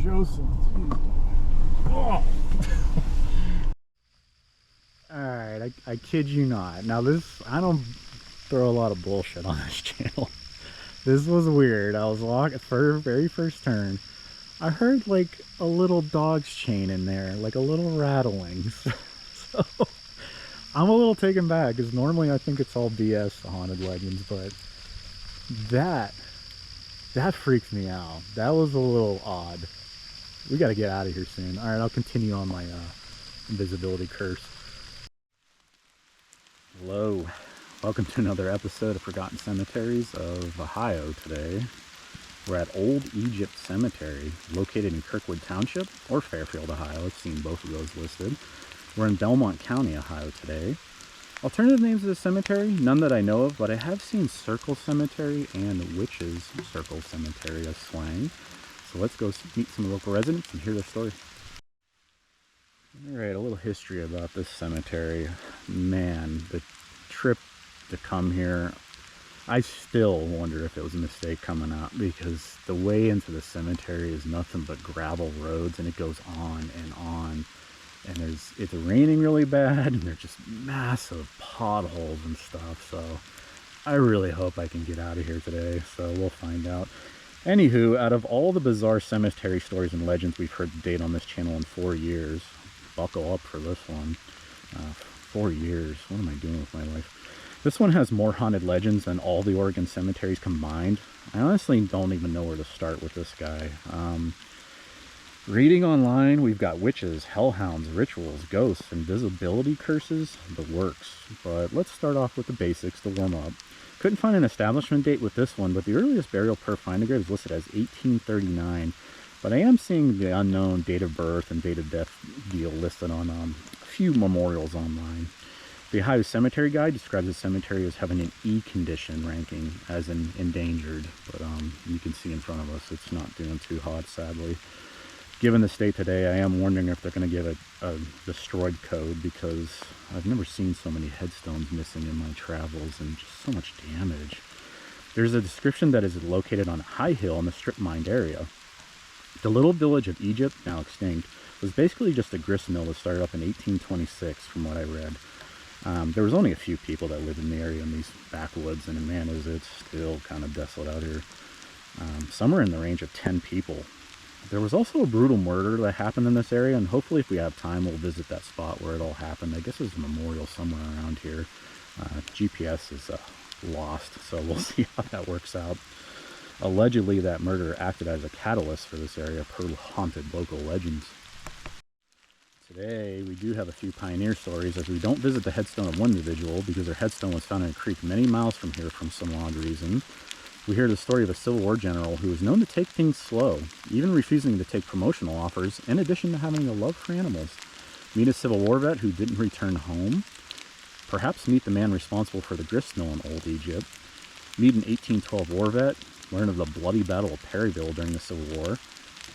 Joseph. Oh. Alright, I kid you not. Now this, I don't throw a lot of bullshit on this channel. This was weird. I was walking for very first turn. I heard like a little dog's chain in there, like a little rattling. So I'm a little taken back because normally I think it's all BS, the haunted legends, but that freaks me out. That was a little odd. We got to get out of here soon. All right, I'll continue on my invisibility curse. Hello, welcome to another episode of Forgotten Cemeteries of Ohio. Today we're at Old Egypt Cemetery, located in Kirkwood Township or Fairfield, Ohio. I've seen both of those listed. We're in Belmont County, Ohio today. Alternative names of the cemetery, none that I know of, but I have seen Circle Cemetery and Witches Circle Cemetery as slang. So let's go meet some local residents and hear their story. Alright, a little history about this cemetery. Man, the trip to come here, I still wonder if it was a mistake coming out, because the way into the cemetery is nothing but gravel roads and it goes on and on. And it's raining really bad and there's just massive potholes and stuff. So I really hope I can get out of here today. So we'll find out. Anywho, out of all the bizarre cemetery stories and legends we've heard to date on this channel in 4 years, buckle up for this one. 4 years. What am I doing with my life? This one has more haunted legends than all the Oregon cemeteries combined. I honestly don't even know where to start with this guy. Reading online, we've got witches, hellhounds, rituals, ghosts, invisibility curses, the works. But let's start off with the basics to warm up. Couldn't find an establishment date with this one, but the earliest burial per find a grave is listed as 1839. But I am seeing the unknown date of birth and date of death deal listed on a few memorials online. The Ohio Cemetery Guide describes the cemetery as having an E condition ranking, as in endangered. But you can see in front of us it's not doing too hot, sadly. Given the state today, I am wondering if they're going to give a destroyed code, because I've never seen so many headstones missing in my travels and just so much damage. There's a description that is located on a high hill in the strip mined area. The little village of Egypt, now extinct, was basically just a grist mill that started up in 1826 from what I read. There was only a few people that lived in the area in these backwoods, and man, it's still kind of desolate out here. Some are in the range of 10 people. There was also a brutal murder that happened in this area, and hopefully if we have time we'll visit that spot where it all happened. I guess there's a memorial somewhere around here. GPS is lost, so we'll see how that works out. Allegedly that murder acted as a catalyst for this area per haunted local legends. Today we do have a few pioneer stories, as we don't visit the headstone of one individual because their headstone was found in a creek many miles from here from some odd reason. We hear the story of a Civil War general who was known to take things slow, even refusing to take promotional offers, in addition to having a love for animals. Meet a Civil War vet who didn't return home. Perhaps meet the man responsible for the grist mill in Old Egypt. Meet an 1812 war vet. Learn of the bloody Battle of Perryville during the Civil War.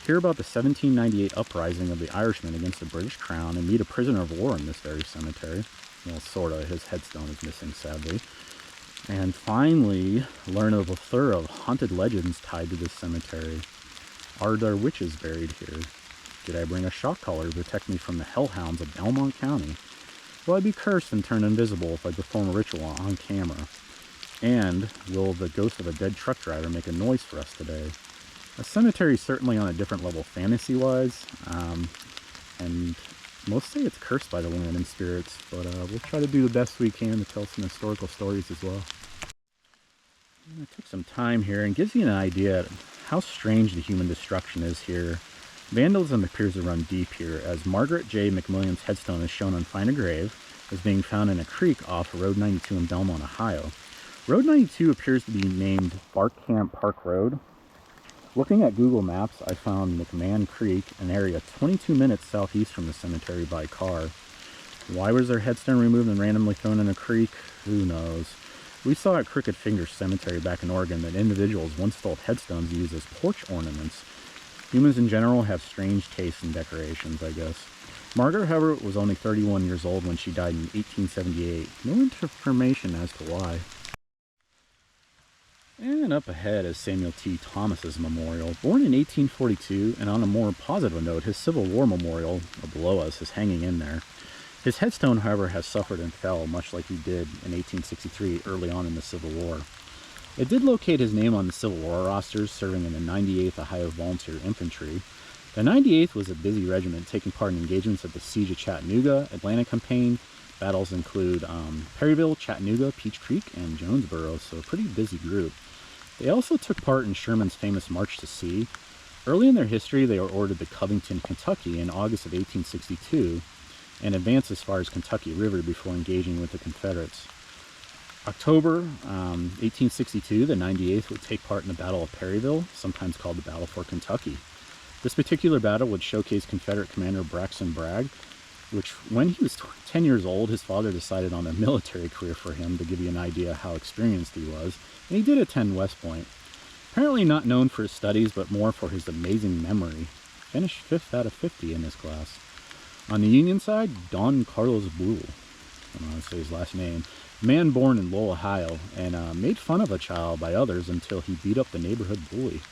Hear about the 1798 uprising of the Irishmen against the British Crown, and meet a prisoner of war in this very cemetery. Well, sorta. His headstone is missing, sadly. And finally, learn of a plethora of haunted legends tied to this cemetery. Are there witches buried here? Did I bring a shock collar to protect me from the hellhounds of Belmont County? Will I be cursed and turned invisible if I perform a ritual on camera? And will the ghost of a dead truck driver make a noise for us today? A cemetery is certainly on a different level fantasy-wise, and most say it's cursed by the land and spirits, but we'll try to do the best we can to tell some historical stories as well. I took some time here and gives you an idea of how strange the human destruction is here. Vandalism appears to run deep here, as Margaret J. McWilliams' headstone is shown on Find a Grave as being found in a creek off Road 92 in Belmont, Ohio. Road 92 appears to be named Barkamp Park Road. Looking at Google Maps, I found McMahon Creek, an area 22 minutes southeast from the cemetery by car. Why was their headstone removed and randomly thrown in a creek? Who knows? We saw at Crooked Fingers Cemetery back in Oregon that individuals once thought headstones used as porch ornaments. Humans in general have strange tastes in decorations, I guess. Margaret, however, was only 31 years old when she died in 1878. No information as to why. And up ahead is Samuel T. Thomas's memorial. Born in 1842, and on a more positive note, his Civil War memorial, below us, is hanging in there. His headstone, however, has suffered and fell, much like he did in 1863, early on in the Civil War. It did locate his name on the Civil War rosters, serving in the 98th Ohio Volunteer Infantry. The 98th was a busy regiment, taking part in engagements at the Siege of Chattanooga, Atlanta Campaign. Battles include Perryville, Chattanooga, Peach Creek, and Jonesboro, so a pretty busy group. They also took part in Sherman's famous March to Sea. Early in their history, they were ordered to Covington, Kentucky in August of 1862, and advanced as far as Kentucky River before engaging with the Confederates. October 1862, the 98th would take part in the Battle of Perryville, sometimes called the Battle for Kentucky. This particular battle would showcase Confederate Commander Braxton Bragg, which, when he was 10 years old, his father decided on a military career for him to give you an idea how experienced he was, and he did attend West Point. Apparently not known for his studies, but more for his amazing memory. Finished 5th out of 50 in his class. On the Union side, Don Carlos Buell, I don't know how to say his last name, a man born in Lowell, Ohio, and made fun of a child by others until he beat up the neighborhood bully.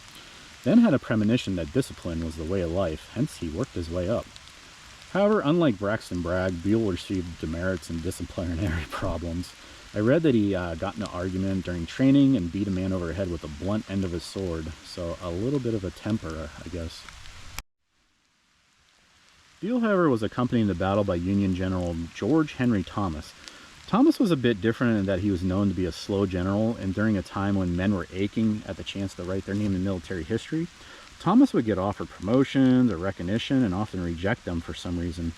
Then had a premonition that discipline was the way of life, hence he worked his way up. However, unlike Braxton Bragg, Buell received demerits and disciplinary problems. I read that he got in an argument during training and beat a man over the head with the blunt end of his sword, so a little bit of a temper, I guess. Buell, however, was accompanied in the battle by Union General George Henry Thomas. Thomas was a bit different in that he was known to be a slow general, and during a time when men were aching at the chance to write their name in military history, Thomas would get offered promotions or recognition and often reject them for some reason.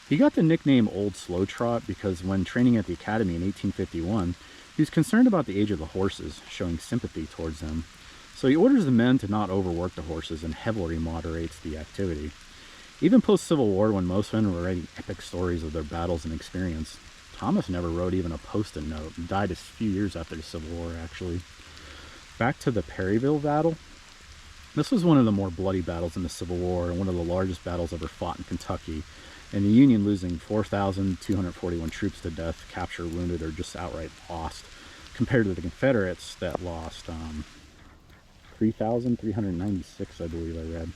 He got the nickname Old Slow Trot because when training at the academy in 1851, he was concerned about the age of the horses, showing sympathy towards them. So he orders the men to not overwork the horses and heavily moderates the activity. Even post-Civil War, when most men were writing epic stories of their battles and experience, Thomas never wrote even a post-it note and died a few years after the Civil War, actually. Back to the Perryville battle. This was one of the more bloody battles in the Civil War and one of the largest battles ever fought in Kentucky, and the Union losing 4,241 troops to death, captured, wounded, or just outright lost, compared to the Confederates that lost 3,396, I believe I read.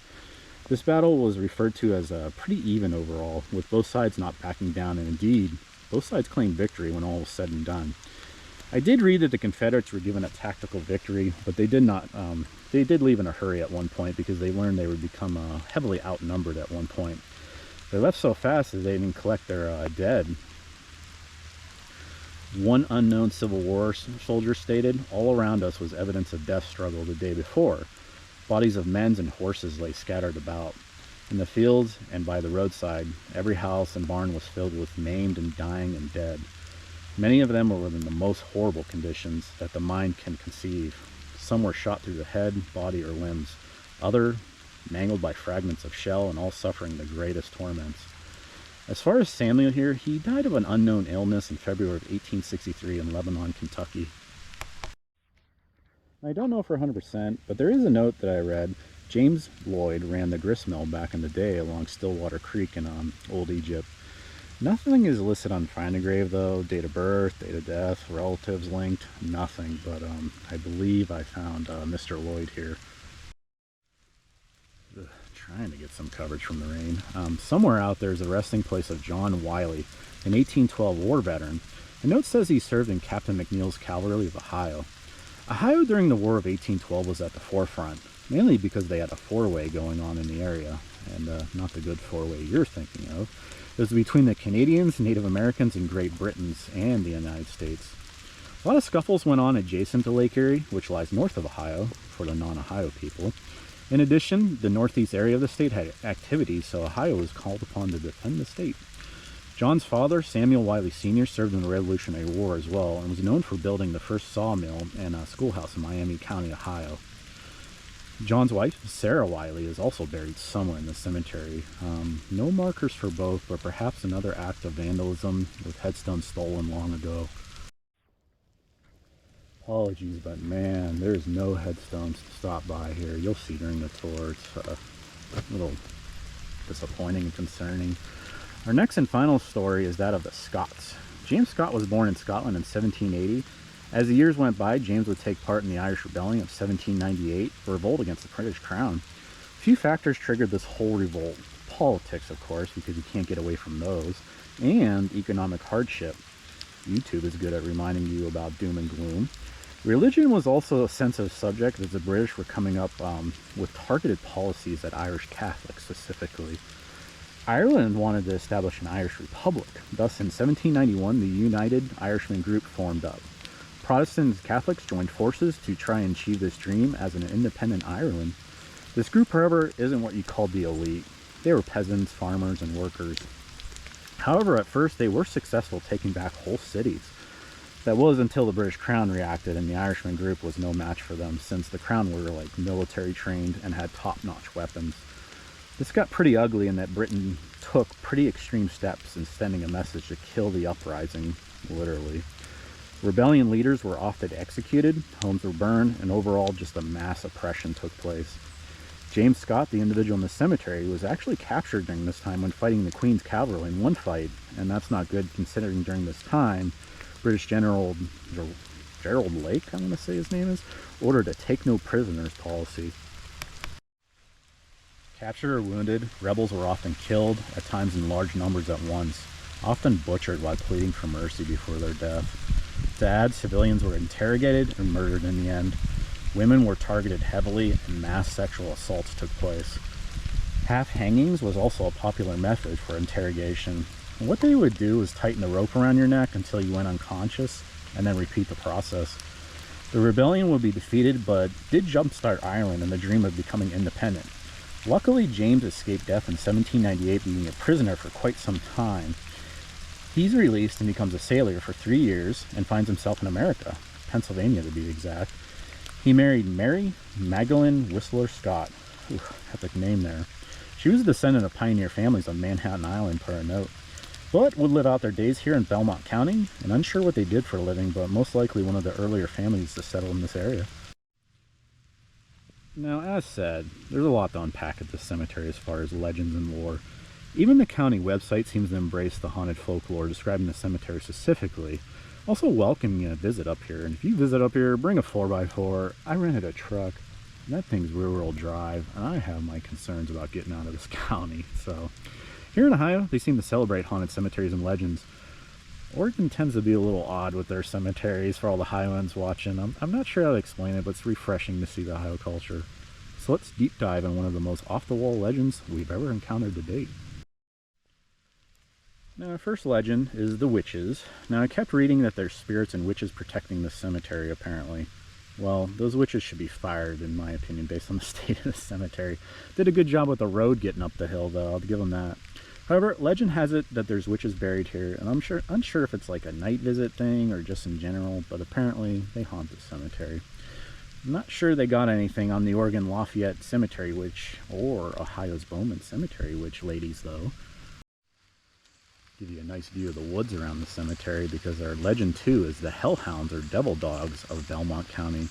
This battle was referred to as pretty even overall, with both sides not backing down, and indeed, both sides claimed victory when all was said and done. I did read that the Confederates were given a tactical victory, but they did not. They did leave in a hurry at one point because they learned they would become heavily outnumbered at one point. They left so fast that they didn't collect their dead. One unknown Civil War soldier stated, "All around us was evidence of death struggle the day before. Bodies of men and horses lay scattered about. In the fields and by the roadside, every house and barn was filled with maimed and dying and dead. Many of them were in the most horrible conditions that the mind can conceive. Some were shot through the head, body, or limbs. Others mangled by fragments of shell, and all suffering the greatest torments." As far as Samuel here, he died of an unknown illness in February of 1863 in Lebanon, Kentucky. I don't know for 100%, but there is a note that I read. James Lloyd ran the grist mill back in the day along Stillwater Creek in Old Egypt. Nothing is listed on Find a Grave, though. Date of birth, date of death, relatives linked, nothing. But I believe I found Mr. Lloyd here. Trying to get some coverage from the rain. Somewhere out there is the resting place of John Wiley, an 1812 war veteran. The note says he served in Captain McNeill's cavalry of Ohio. Ohio during the War of 1812 was at the forefront, mainly because they had a four-way going on in the area, and not the good four-way you're thinking of. It was between the Canadians, Native Americans, and Great Britons, and the United States. A lot of scuffles went on adjacent to Lake Erie, which lies north of Ohio, for the non-Ohio people. In addition, the northeast area of the state had activity, so Ohio was called upon to defend the state. John's father, Samuel Wiley Sr., served in the Revolutionary War as well, and was known for building the first sawmill and a schoolhouse in Miami County, Ohio. John's wife, Sarah Wiley, is also buried somewhere in the cemetery. No markers for both, but perhaps another act of vandalism with headstones stolen long ago. Apologies, but man, there's no headstones to stop by here. You'll see during the tour. It's a little disappointing and concerning. Our next and final story is that of the Scotts. James Scott was born in Scotland in 1780 As the years went by, James would take part in the Irish Rebellion of 1798, a revolt against the British Crown. A few factors triggered this whole revolt. Politics, of course, because you can't get away from those, and economic hardship. YouTube is good at reminding you about doom and gloom. Religion was also a sensitive subject as the British were coming up with targeted policies at Irish Catholics specifically. Ireland wanted to establish an Irish Republic. Thus, in 1791, the United Irishman group formed up. Protestants and Catholics joined forces to try and achieve this dream as an independent Ireland. This group, however, isn't what you call the elite. They were peasants, farmers, and workers. However, at first, they were successful taking back whole cities. That was until the British Crown reacted, and the Irishman group was no match for them, since the Crown were like military trained and had top-notch weapons. This got pretty ugly in that Britain took pretty extreme steps in sending a message to kill the uprising, literally. Rebellion leaders were often executed, homes were burned, and overall just a mass oppression took place. James Scott, the individual in the cemetery, was actually captured during this time when fighting the Queen's cavalry in one fight, and that's not good considering during this time, British General Gerald Lake, I'm going to say his name is, ordered a take no prisoners policy. Captured or wounded, rebels were often killed, at times in large numbers at once, often butchered while pleading for mercy before their death. To add, civilians were interrogated and murdered in the end. Women were targeted heavily and mass sexual assaults took place. Half hangings was also a popular method for interrogation. And what they would do was tighten the rope around your neck until you went unconscious and then repeat the process. The rebellion would be defeated, but did jumpstart Ireland and the dream of becoming independent. Luckily, James escaped death in 1798, being a prisoner for quite some time. He's released and becomes a sailor for 3 years and finds himself in America, Pennsylvania to be exact. He married Mary Magdalene Whistler Scott. Ooh, epic name there. She was a descendant of pioneer families on Manhattan Island, per a note, but would live out their days here in Belmont County, and unsure what they did for a living, but most likely one of the earlier families to settle in this area. Now, as said, there's a lot to unpack at this cemetery as far as legends and lore. Even the county website seems to embrace the haunted folklore describing the cemetery specifically, also welcoming a visit up here. And if you visit up here, bring a 4x4. I rented a truck. That thing's rear-wheel drive, and I have my concerns about getting out of this county. So, here in Ohio, they seem to celebrate haunted cemeteries and legends. Oregon tends to be a little odd with their cemeteries for all the Ohioans watching. I'm not sure how to explain it, but it's refreshing to see the Ohio culture. So let's deep dive on one of the most off-the-wall legends we've ever encountered to date. Now, our first legend is the witches. Now, I kept reading that there's spirits and witches protecting this cemetery, apparently. Well, those witches should be fired, in my opinion, based on the state of the cemetery. Did a good job with the road getting up the hill, though. I'll give them that. However, legend has it that there's witches buried here, and I'm unsure if it's like a night visit thing or just in general, but apparently they haunt the cemetery. I'm not sure they got anything on the Oregon Lafayette Cemetery Witch or Ohio's Belmont Cemetery Witch ladies, though. Give you a nice view of the woods around the cemetery, because our legend too is the hellhounds or devil dogs of Belmont County.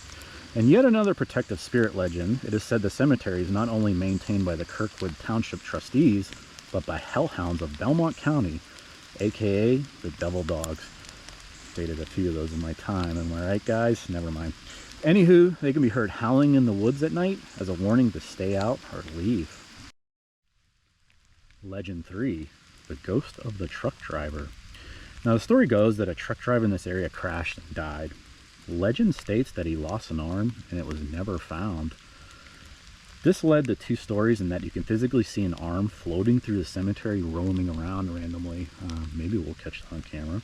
And yet another protective spirit legend. It is said the cemetery is not only maintained by the Kirkwood Township trustees, but by hellhounds of Belmont County, aka the devil dogs. Dated a few of those in my time, am I right, guys? Never mind. Anywho, they can be heard howling in the woods at night as a warning to stay out or leave. Legend 3, the ghost of the truck driver. Now, the story goes that a truck driver in this area crashed and died. Legend states that he lost an arm and it was never found. This led to two stories in that you can physically see an arm floating through the cemetery, roaming around randomly. Maybe we'll catch that on camera.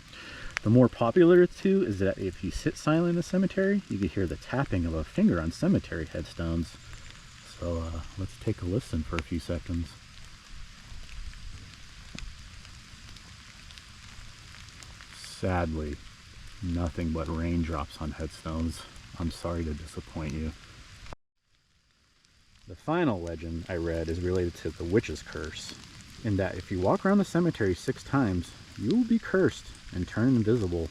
The more popular of the two is that if you sit silent in the cemetery, you can hear the tapping of a finger on cemetery headstones. So let's take a listen for a few seconds. Sadly, nothing but raindrops on headstones. I'm sorry to disappoint you. The final legend I read is related to the witch's curse, in that if you walk around the cemetery 6 times, you will be cursed and turn invisible.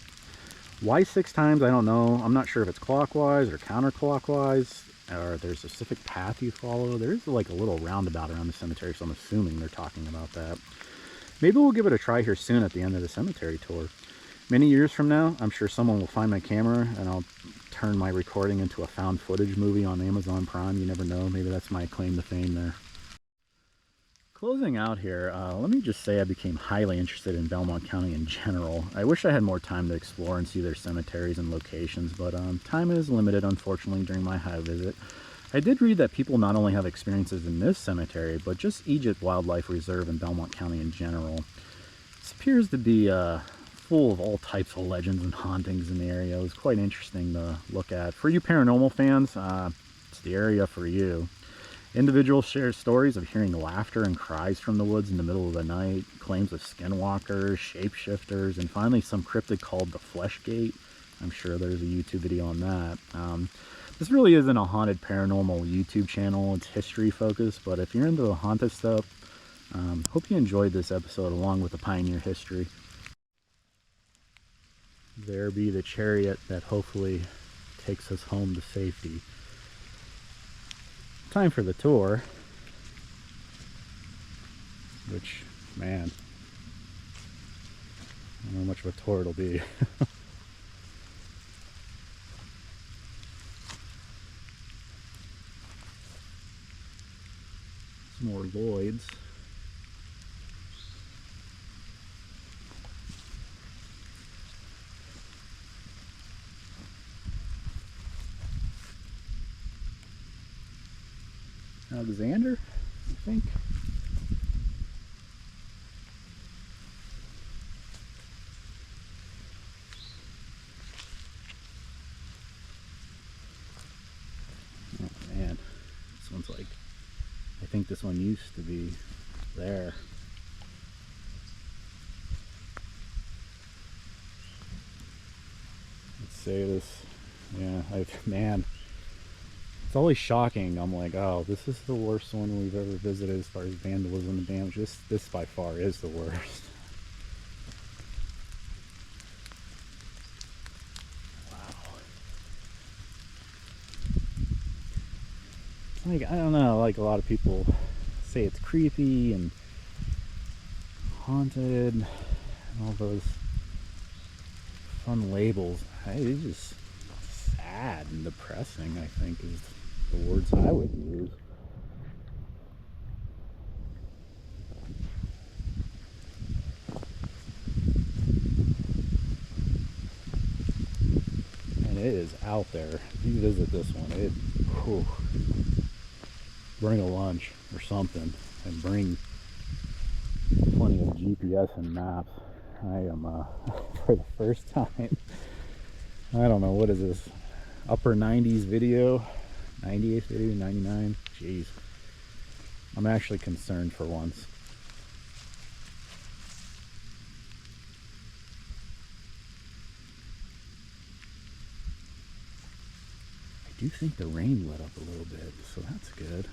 Why 6 times, I don't know. I'm not sure if it's clockwise or counterclockwise, or there's a specific path you follow. There is like a little roundabout around the cemetery, so I'm assuming they're talking about that. Maybe we'll give it a try here soon at the end of the cemetery tour. Many years from now, I'm sure someone will find my camera and I'll turn my recording into a found footage movie on Amazon Prime. You never know. Maybe that's my claim to fame there. Closing out here, let me just say I became highly interested in Belmont County in general. I wish I had more time to explore and see their cemeteries and locations, but time is limited, unfortunately, during my high visit. I did read that people not only have experiences in this cemetery, but just Egypt Wildlife Reserve and Belmont County in general. This appears to be full of all types of legends and hauntings in the area. It was quite interesting to look at. For you paranormal fans, it's the area for you. Individuals share stories of hearing laughter and cries from the woods in the middle of the night, claims of skinwalkers, shapeshifters, and finally some cryptid called the Flesh Gate. I'm sure there's a YouTube video on that. This really isn't a haunted paranormal YouTube channel. It's history focused, but if you're into the haunted stuff, hope you enjoyed this episode along with the Pioneer history. There be the chariot that hopefully takes us home to safety. Time for the tour, which, man, I don't know how much of a tour it'll be. Some more Lloyds. Alexander, I think. Oh man, this one's like, I think this one used to be there. Let's say this, yeah, man, it's always shocking. I'm like, oh, this is the worst one we've ever visited as far as vandalism and damage. This by far is the worst. Wow. It's like, I don't know, like a lot of people say it's creepy and haunted and all those fun labels. It's just sad and depressing, I think, is the words I would use. And it is out there. If you visit this one, bring a lunch or something and bring plenty of GPS and maps. I am for the first time, I don't know, what is this, upper 90s video, 98th video, 99. Jeez, I'm actually concerned for once. I do think the rain let up a little bit, so that's good.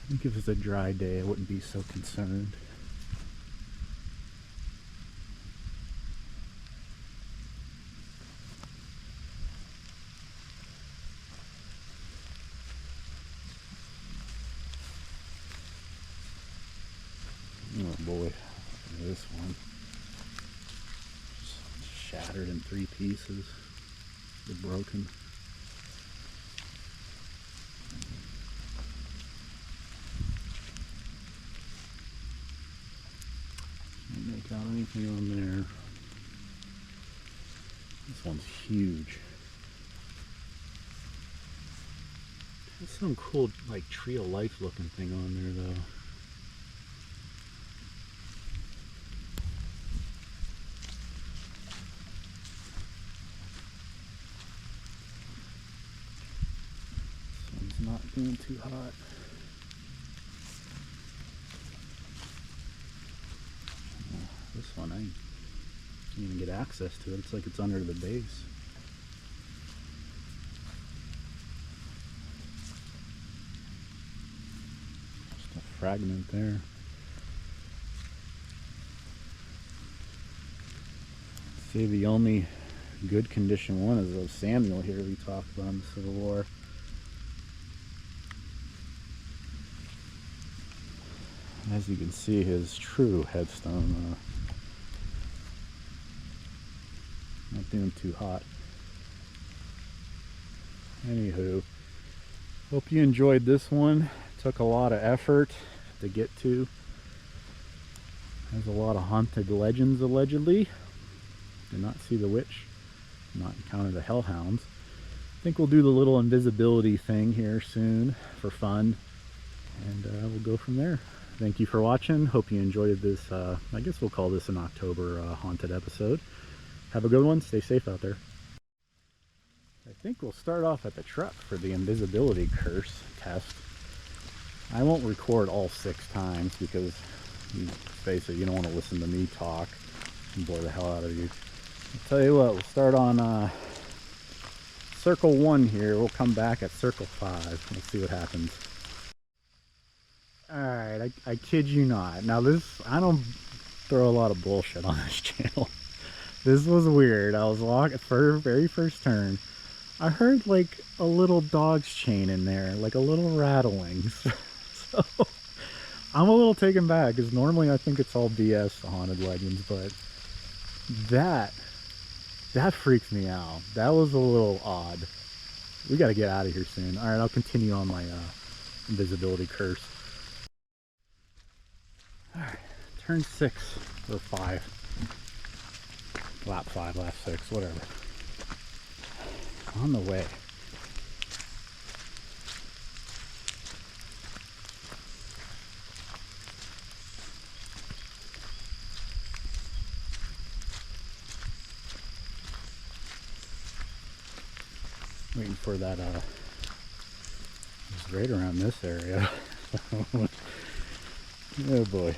I think if it was a dry day, I wouldn't be so concerned. Oh boy, this one just shattered in 3 pieces. They're broken. Can't make out anything on there. This one's huge. There's some cool, like, tree of life looking thing on there though. Not doing too hot. This one, I can't even get access to it. It's like it's under the base. Just a fragment there. See, the only good condition one is those Samuel here we talked about in the Civil War. As you can see, his true headstone not doing too hot. Anywho, hope you enjoyed this one. Took a lot of effort to get to. There's a lot of haunted legends allegedly. Did not see the witch. Not encounter the hellhounds. I think we'll do the little invisibility thing here soon for fun, and we'll go from there. Thank you for watching. Hope you enjoyed this. I guess we'll call this an October haunted episode. Have a good one. Stay safe out there. I think we'll start off at the truck for the invisibility curse test. I won't record all 6 times because, face it, you don't want to listen to me talk and bore the hell out of you. I'll tell you what, we'll start on circle 1 here. We'll come back at circle 5. We'll see what happens. Alright, I kid you not. Now this, I don't throw a lot of bullshit on this channel. This was weird. I was walking for very first turn. I heard like a little dog's chain in there, like a little rattling. So I'm a little taken back because normally I think it's all BS haunted legends, but that freaks me out. That was a little odd. We got to get out of here soon. All right, I'll continue on my invisibility curse. All right, turn 6 or 5. Lap 5, lap 6, whatever. On the way. Waiting for that, it's right around this area. Oh boy.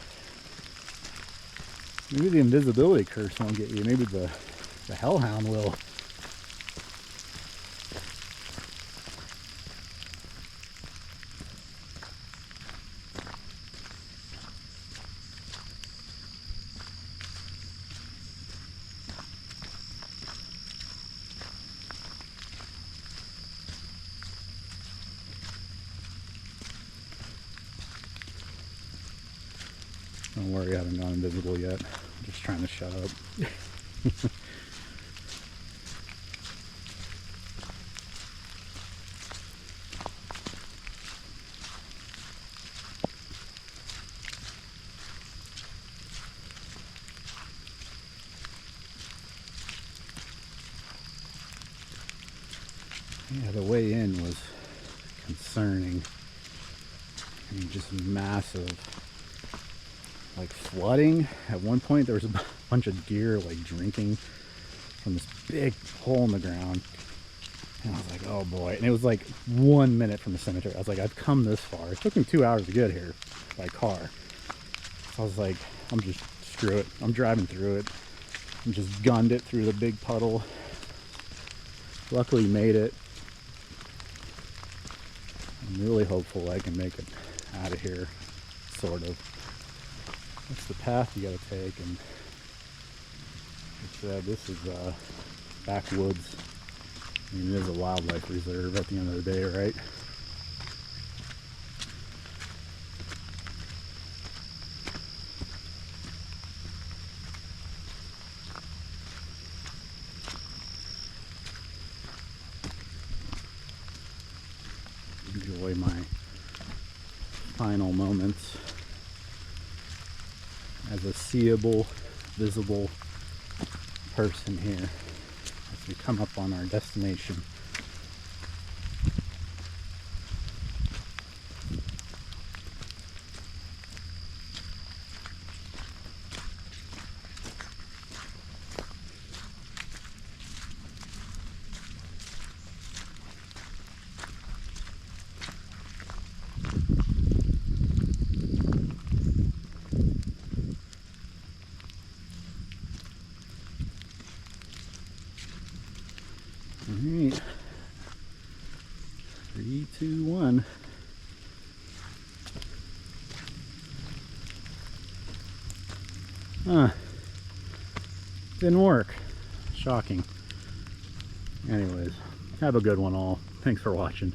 Maybe the invisibility curse won't get you. Maybe the hellhound will. Don't worry, I haven't gone invisible yet. I'm just trying to shut up. Yeah, the way in was concerning. I mean, just massive, like flooding. At one point there was a bunch of deer like drinking from this big hole in the ground, and I was like, oh boy. And it was like 1 minute from the cemetery. I was like, I've come this far. It took me 2 hours to get here by car. So I was like, I'm just, screw it, I'm driving through it, and just gunned it through the big puddle. Luckily made it. I'm really hopeful I can make it out of here, sort of. That's the path you gotta take, and like I said, this is backwoods. I mean, it is a wildlife reserve at the end of the day, right? Enjoy my final moments as a seeable, visible person here as we come up on our destination. Alright, 3, 2, 1. Didn't work. Shocking. Anyways, have a good one all. Thanks for watching.